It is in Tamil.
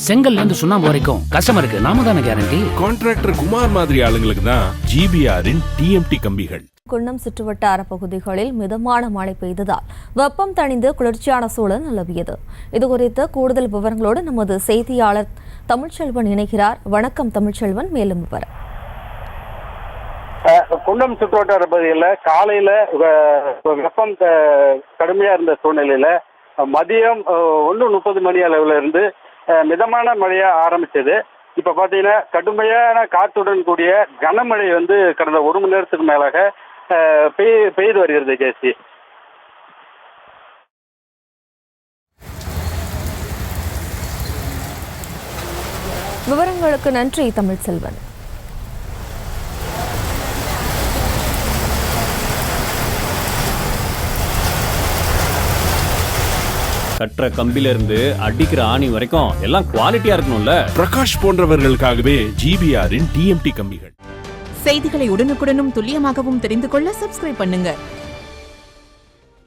செங்கல்ல இருந்து சுண்ணாம்பு வரைக்கும் கஸ்டமருக்கு நாம தானே கேரண்டி. கான்ட்ராக்டர் குமார் மாதிரி ஆளுங்களுக்கு தான் ஜிபிஆரின் டிஎம்டி கம்பிகள். குன்னம் சுற்றுவட்டார பகுதிகளில் மிதமான மழை பெய்ததால் வெப்பம் தணிந்து குளிர்ச்சியான சூழல் நிலவியது. இதுகுறித்து கூடுதல் விவரங்களோடு நமது செய்தியாளர் தமிழ்ச்செல்வன் இணைகிறார். வணக்கம் தமிழ்ச்செல்வன், மேலும் விவரம். குன்னம் சுற்றுவட்டார பகுதியில் காலையில வெப்பம் கடுமையா இருந்த சூழ்நிலையில மதியம் 1:30 மணி அளவுல இருந்து மிதமான மழையா ஆரம்பிச்சது. இப்ப பாத்தீங்கன்னா கடுமையான காற்றுடன் கூடிய கனமழை கடந்த 1 மணி நேரத்துக்கு மேலாக பெய்து வருகிறது. ஜெயஸ்ரீ, விவரங்களுக்கு நன்றி தமிழ்செல்வன். கட்டுற கம்பில இருந்து அடிக்கிற ஆணி வரைக்கும் எல்லாம் குவாலிட்டியா இருக்கணும்ல. பிரகாஷ் போன்றவர்களுக்காகவே ஜிபிஆரின் டிஎம்டி கம்பிகள். செய்திகளை உடனுக்குடனும் துல்லியமாகவும் தெரிந்து கொள்ள சப்ஸ்கிரைப் பண்ணுங்க.